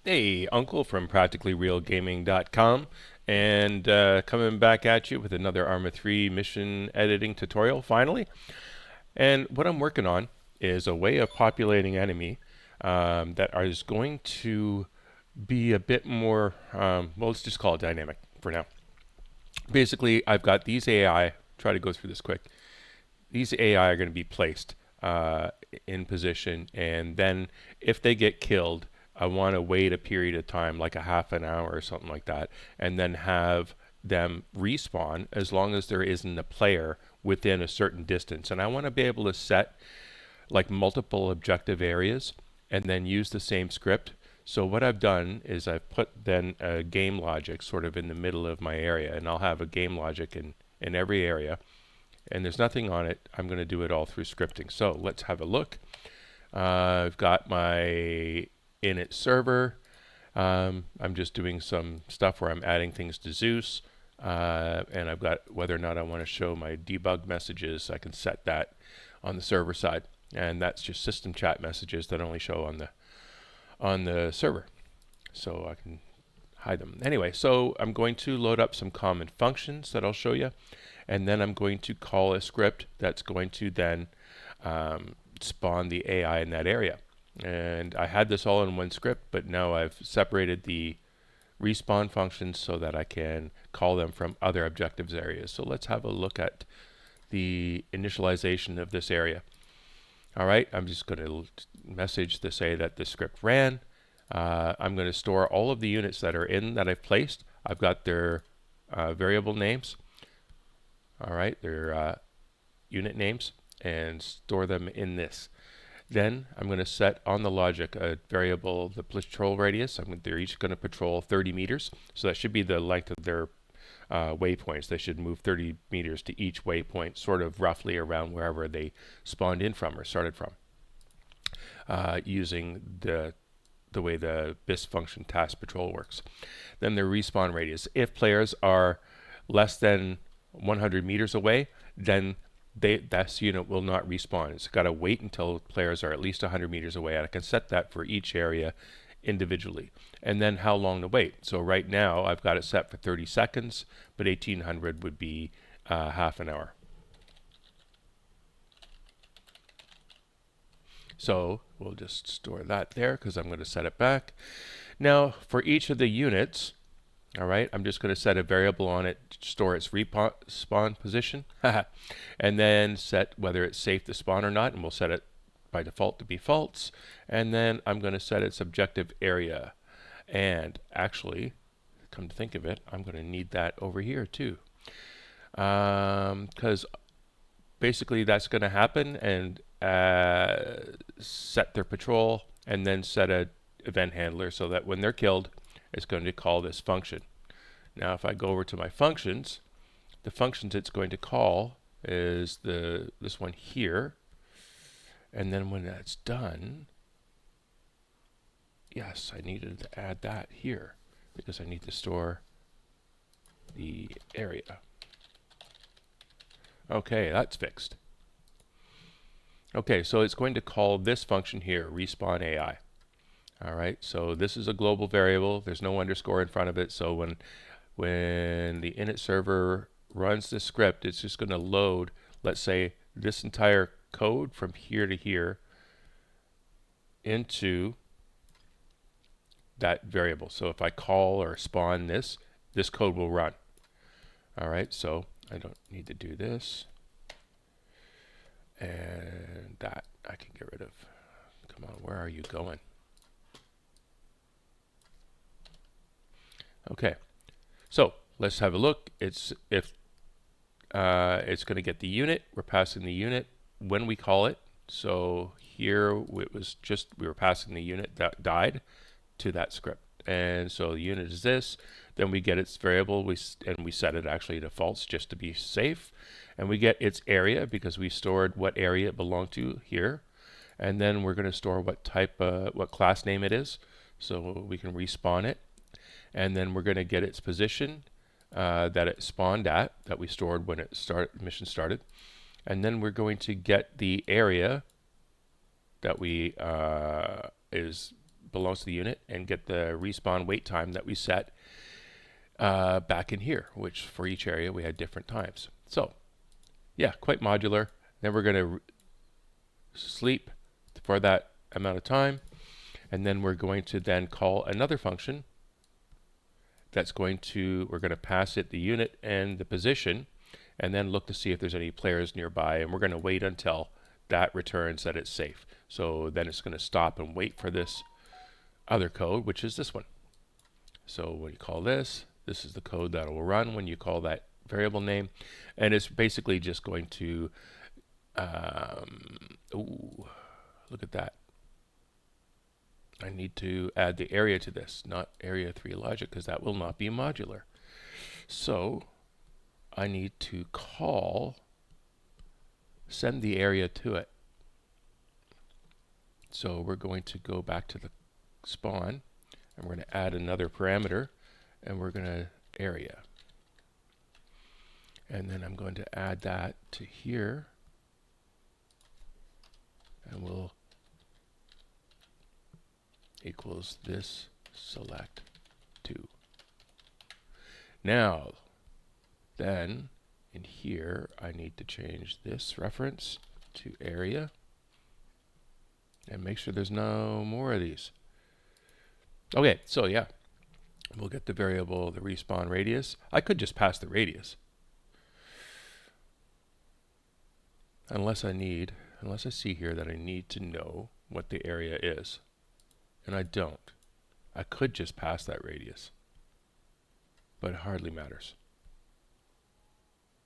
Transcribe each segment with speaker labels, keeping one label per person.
Speaker 1: Hey, Uncle from PracticallyRealGaming.com, and coming back at you with another Arma 3 mission editing tutorial, finally. And what I'm working on is a way of populating enemy that is going to be a bit more, well, let's just call it dynamic for now. Basically, I've got these AI, try to go through this quick. These AI are going to be placed in position, and then if they get killed, I want to wait a period of time, like a half an hour or something like that, and then have them respawn as long as there isn't a player within a certain distance. And I want to be able to set like multiple objective areas and then use the same script. So what I've done is I've put then a game logic sort of in the middle of my area, and I'll have a game logic in every area, and there's nothing on it. I'm going to do it all through scripting. So let's have a look. I've got my init server. I'm just doing some stuff where I'm adding things to Zeus, and I've got whether or not I want to show my debug messages. I can set that on the server side, and that's just system chat messages that only show on the server, so I can hide them. Anyway, so I'm going to load up some common functions that I'll show you, and then I'm going to call a script that's going to then spawn the AI in that area. And I had this all in one script, but now I've separated the respawn functions so that I can call them from other objectives areas. So let's have a look at the initialization of this area. All right, I'm just going to message to say that the script ran. I'm going to store all of the units that are in that I've placed. I've got their variable names. All right, their unit names, and store them in this. Then I'm going to set on the logic a variable, the patrol radius. They're each going to patrol 30 meters. So that should be the length of their waypoints. They should move 30 meters to each waypoint, sort of roughly around wherever they spawned in from or started from, using the way the BIS function task patrol works. Then the respawn radius. If players are less than 100 meters away, then that unit will not respawn. It's got to wait until players are at least 100 meters away, and I can set that for each area individually. And then how long to wait. So right now I've got it set for 30 seconds, but 1800 would be half an hour. So we'll just store that there because I'm going to set it back. Now for each of the units, all right, I'm just going to set a variable on it to store its respawn position, and then set whether it's safe to spawn or not, and we'll set it by default to be false. And then I'm going to set its objective area. And actually, come to think of it, I'm going to need that over here too, because basically that's going to happen, and set their patrol, and then set a event handler so that when they're killed, it's going to call this function. Now if I go over to my functions, the functions it's going to call is this one here, and then when that's done, yes, I needed to add that here because I need to store the area. Okay, that's fixed. Okay, so it's going to call this function here, respawn AI. All right, so this is a global variable. There's no underscore in front of it, so when the init server runs the script, it's just going to load, let's say, this entire code from here to here into that variable. So if I call or spawn this code will run. All right, so I don't need to do this, and that I can get rid of. Come on, where are you going? Okay, so let's have a look. It's going to get the unit. We're passing the unit when we call it. So here it was just we were passing the unit that died to that script, and so the unit is this. Then we get its variable. We set it actually to false just to be safe, and we get its area because we stored what area it belonged to here, and then we're going to store what type, what class name it is, so we can respawn it. And then we're going to get its position that it spawned at, that we stored when mission started. And then we're going to get the area that we is belongs to the unit and get the respawn wait time that we set back in here, which for each area we had different times. So yeah, quite modular. Then we're going to sleep for that amount of time, and then we're going to then call another function that's going to, we're going to pass it the unit and the position, and then look to see if there's any players nearby, and we're going to wait until that returns that it's safe. So then it's going to stop and wait for this other code, which is this one. So when you call this, this is the code that will run when you call that variable name, and it's basically just going to ooh, look at that. I need to add the area to this, not area 3 logic, because that will not be modular. So I need to call, send the area to it. So we're going to go back to the spawn, and we're going to add another parameter, and we're going to area. And then I'm going to add that to here, and we'll equals this select 2. Now, then in here, I need to change this reference to area and make sure there's no more of these. Okay, so yeah, we'll get the variable, the respawn radius. I could just pass the radius. Unless I see here that I need to know what the area is. And I don't. I could just pass that radius. But it hardly matters.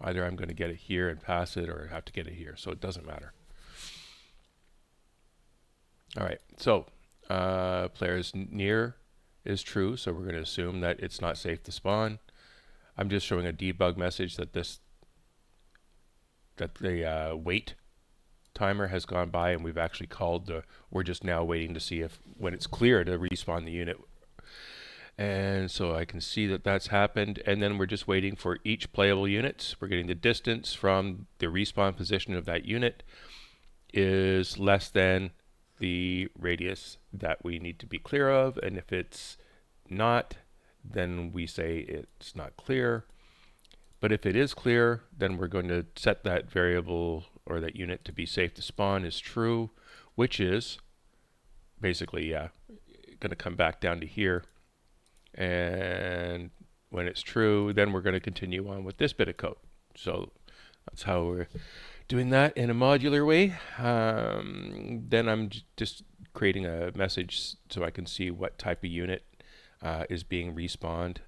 Speaker 1: Either I'm going to get it here and pass it, or I have to get it here, so it doesn't matter. Alright, so players near is true, so we're going to assume that it's not safe to spawn. I'm just showing a debug message that the wait timer has gone by, and we've actually called we're just now waiting to see if when it's clear to respawn the unit. And so I can see that that's happened, and then we're just waiting for each playable unit. We're getting the distance from the respawn position of that unit is less than the radius that we need to be clear of, and if it's not, then we say it's not clear. But if it is clear, then we're going to set that variable or that unit to be safe to spawn is true, which is basically, yeah, going to come back down to here. And when it's true, then we're going to continue on with this bit of code. So that's how we're doing that in a modular way. Then I'm just creating a message so I can see what type of unit is being respawned.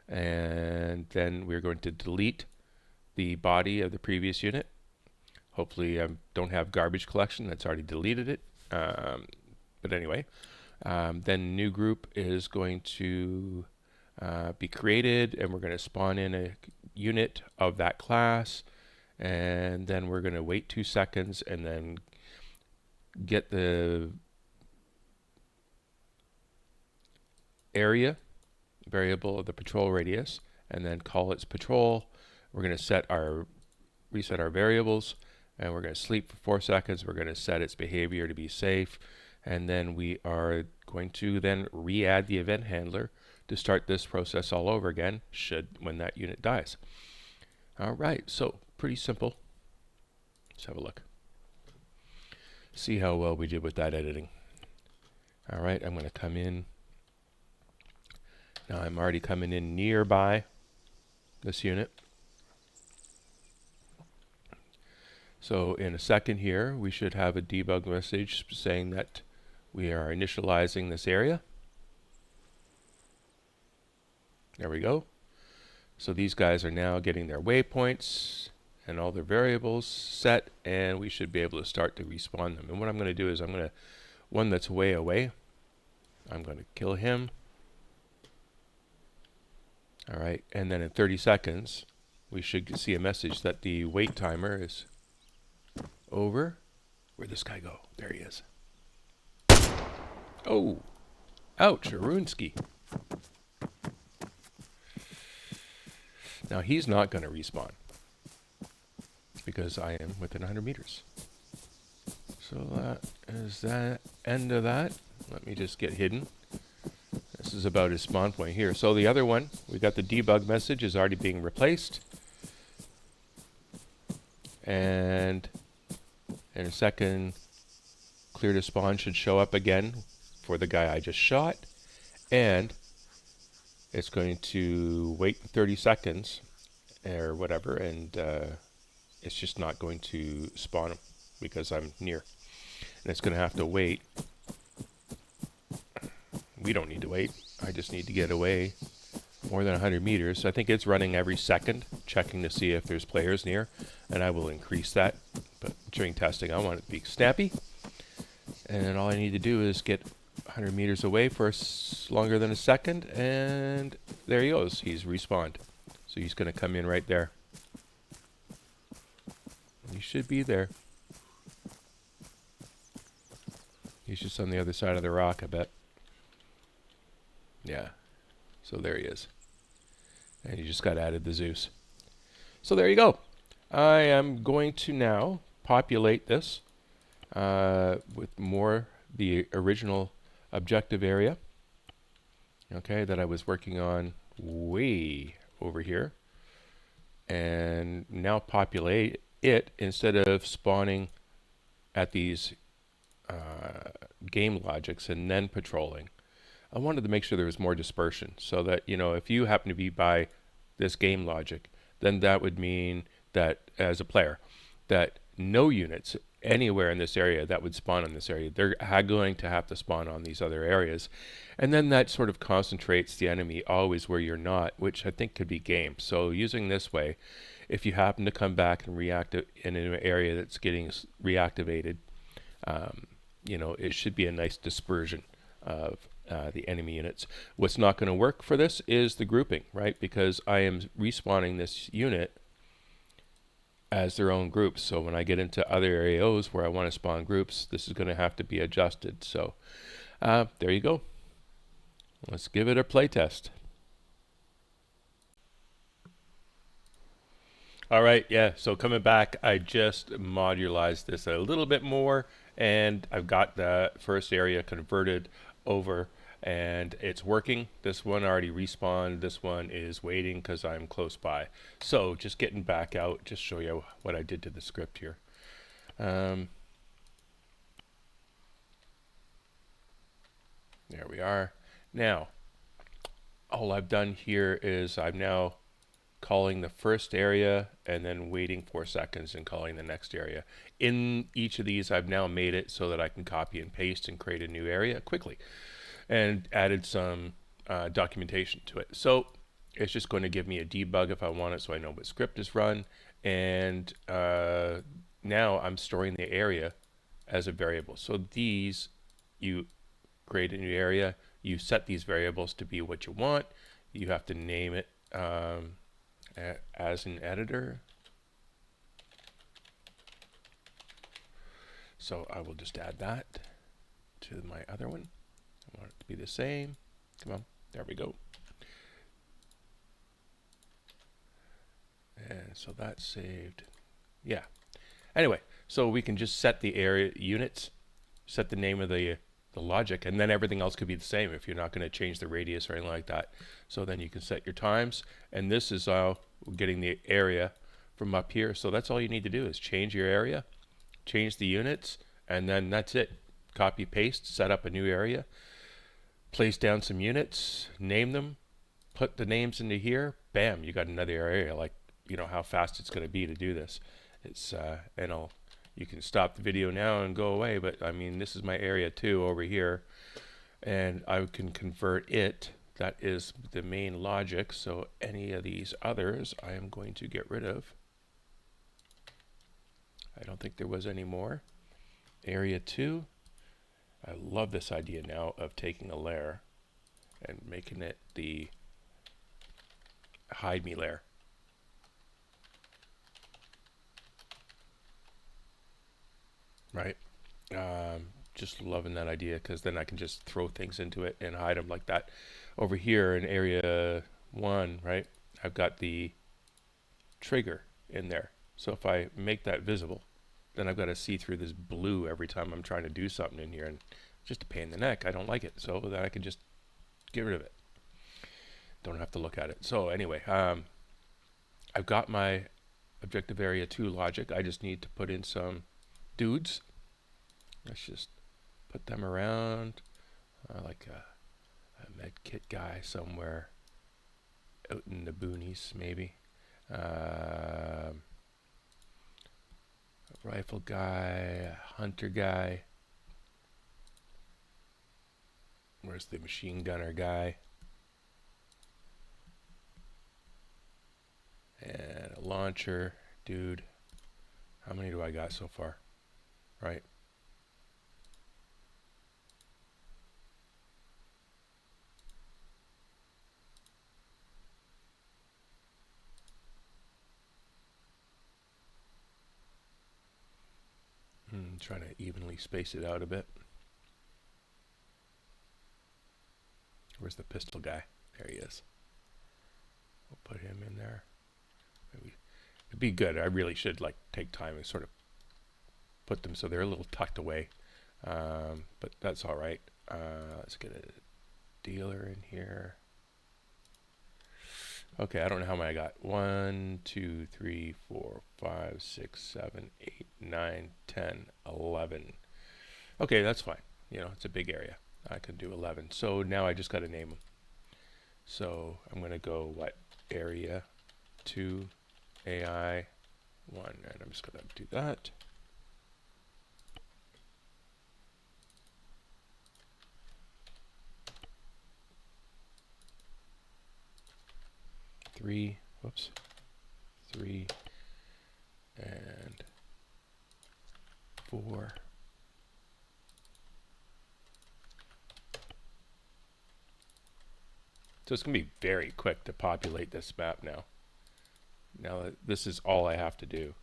Speaker 1: And then we're going to delete the body of the previous unit. Hopefully I don't have garbage collection that's already deleted it. But anyway, then new group is going to be created, and we're going to spawn in a unit of that class, and then we're going to wait 2 seconds and then get the area variable of the patrol radius and then call its patrol. We're going to reset our variables, and we're going to sleep for 4 seconds. We're going to set its behavior to be safe, and then we are going to then re-add the event handler to start this process all over again when that unit dies. All right, so pretty simple. Let's have a look. See how well we did with that editing. All right, I'm going to come in. Now I'm already coming in nearby this unit. So in a second here, we should have a debug message saying that we are initializing this area. There we go. So these guys are now getting their waypoints and all their variables set, and we should be able to start to respawn them. And what I'm going to do is one that's way away, I'm going to kill him. All right, and then in 30 seconds, we should see a message that the wait timer is over. Where'd this guy go? There he is. Oh, ouch, Arunski. Now he's not going to respawn because I am within 100 meters. So that is that end of that. Let me just get hidden. This is about his spawn point here. So the other one, we got the debug message is already being replaced. And in a second, clear to spawn should show up again for the guy I just shot. And it's going to wait 30 seconds or whatever, and it's just not going to spawn him because I'm near. And it's going to have to wait. We don't need to wait. I just need to get away more than 100 meters. I think it's running every second, checking to see if there's players near, and I will increase that. But during testing, I want it to be snappy. And then all I need to do is get 100 meters away for longer than a second, and there he goes. He's respawned. So he's going to come in right there. He should be there. He's just on the other side of the rock, I bet. Yeah. So there he is. And he just got added the Zeus. So there you go. I am going to now populate this with more the original objective area, okay, that I was working on way over here, and now populate it instead of spawning at these game logics and then patrolling. I wanted to make sure there was more dispersion so that, you know, if you happen to be by this game logic, then that would mean that as a player, that no units anywhere in this area that would spawn in this area, they're going to have to spawn on these other areas. And then that sort of concentrates the enemy always where you're not, which I think could be game. So using this way, if you happen to come back and react in an area that's getting reactivated, you know, it should be a nice dispersion of the enemy units. What's not going to work for this is the grouping, right? Because I am respawning this unit as their own groups. So when I get into other AOs where I want to spawn groups, this is going to have to be adjusted. So there you go. Let's give it a play test. All right, yeah, so coming back, I just modularized this a little bit more, and I've got the first area converted over, and it's working. This one already respawned. This one is waiting because I'm close by. So just getting back out, just show you what I did to the script here. There we are. Now, all I've done here is I'm now calling the first area and then waiting 4 seconds and calling the next area. In each of these, I've now made it so that I can copy and paste and create a new area quickly, and added some documentation to it. So it's just going to give me a debug if I want it, so I know what script is run. And now I'm storing the area as a variable. So these, you create a new area, you set these variables to be what you want. You have to name it as an editor. So I will just add that to my other one. I want it to be the same. Come on, there we go. And so that's saved. Yeah. Anyway, so we can just set the area units, set the name of the logic, and then everything else could be the same if you're not going to change the radius or anything like that. So then you can set your times, and this is getting the area from up here. So that's all you need to do is change your area, change the units, and then that's it. Copy, paste, set up a new area, place down some units, name them, put the names into here, bam, you got another area. Like, you know how fast it's going to be to do this. It's you can stop the video now and go away, but I mean, this is my area 2 over here, and I can convert it. That is the main logic. So any of these others I am going to get rid of. I don't think there was any more. Area 2. I love this idea now of taking a layer and making it the hide me layer. Right? Just loving that idea, because then I can just throw things into it and hide them like that. Over here in area 1, right, I've got the trigger in there. So if I make that visible, then I've got to see through this blue every time I'm trying to do something in here, and just a pain in the neck. I don't like it, so that I can just get rid of it. Don't have to look at it. So anyway, I've got my objective area 2 logic. I just need to put in some dudes. Let's just put them around, like a med kit guy somewhere out in the boonies, maybe. A rifle guy, a hunter guy. Where's the machine gunner guy? And a launcher dude. How many do I got so far? Right. Trying to evenly space it out a bit. Where's the pistol guy? There he is. We'll put him in there. Maybe it'd be good. I really should like take time and sort of put them so they're a little tucked away. But that's all right. Let's get a dealer in here. Okay, I don't know how many I got. 1, 2, 3, 4, 5, 6, 7, 8, 9, 10, 11. Okay, that's fine. You know, it's a big area. I can do 11. So now I just got to name them. So I'm going to go, area 2, AI 1. And I'm just going to do that. Three, whoops, 3, and 4. So it's going to be very quick to populate this map now. Now that this is all I have to do.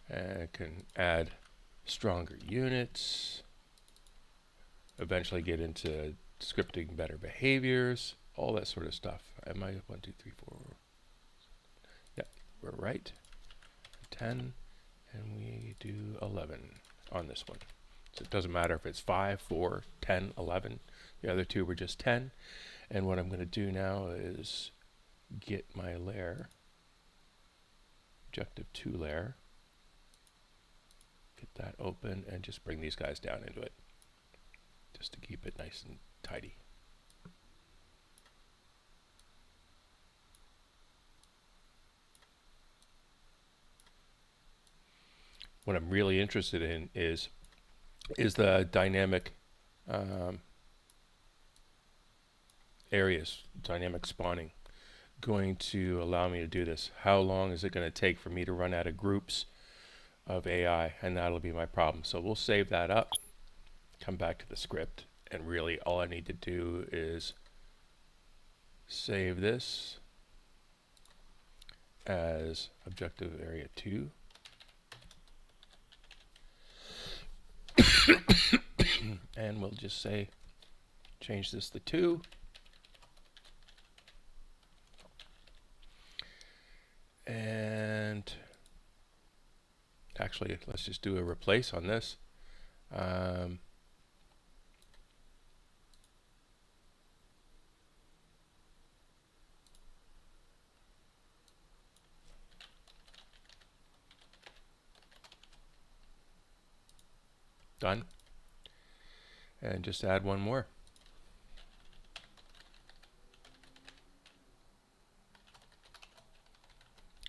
Speaker 1: And I can add stronger units, eventually get into scripting better behaviors, all that sort of stuff. Am I 1, 2, 3, 4? Yeah, we're right. 10, and we do 11 on this one. So it doesn't matter if it's 5, 4, 10, 11. The other two were just 10. And what I'm going to do now is get my layer, objective 2 layer, get that open, and just bring these guys down into it, just to keep it nice and tidy. What I'm really interested in is the dynamic areas, dynamic spawning, going to allow me to do this? How long is it going to take for me to run out of groups of AI? And that'll be my problem. So we'll save that up, come back to the script, and really all I need to do is save this as objective area 2. And we'll just say change this to 2. And actually, let's just do a replace on this. Done. And just add one more.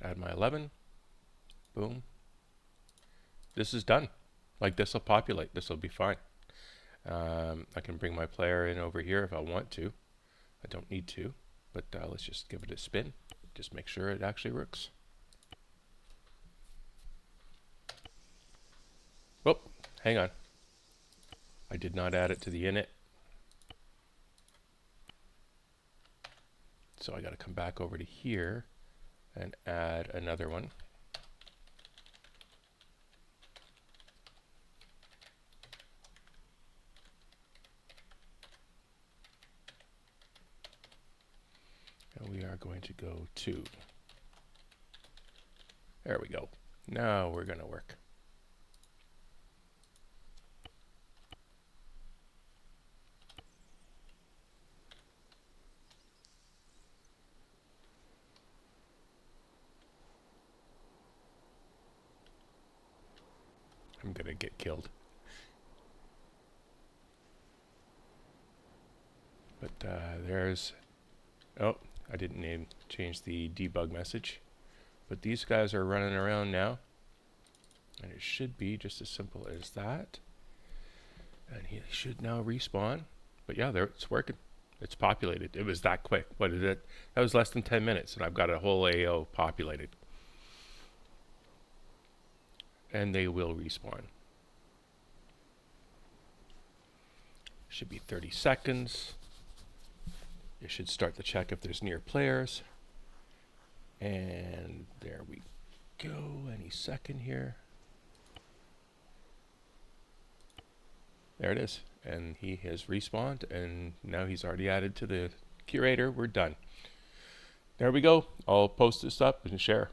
Speaker 1: Add my 11. Boom. This is done. Like, this will populate. This will be fine. I can bring my player in over here if I want to. I don't need to, but let's just give it a spin. Just make sure it actually works. Oh, hang on. I did not add it to the init. So I got to come back over to here and add another one. And we are going to go to, there we go. Now we're going to work. I'm gonna get killed. But there's... Oh, I didn't change the debug message. But these guys are running around now. And it should be just as simple as that. And he should now respawn. But yeah, there it's working. It's populated. It was that quick. What is it? That was less than 10 minutes, and I've got a whole AO populated. And they will respawn. Should be 30 seconds. You should start the check if there's near players. And there we go. Any second here. There it is. And he has respawned, and now he's already added to the curator. We're done. There we go. I'll post this up and share.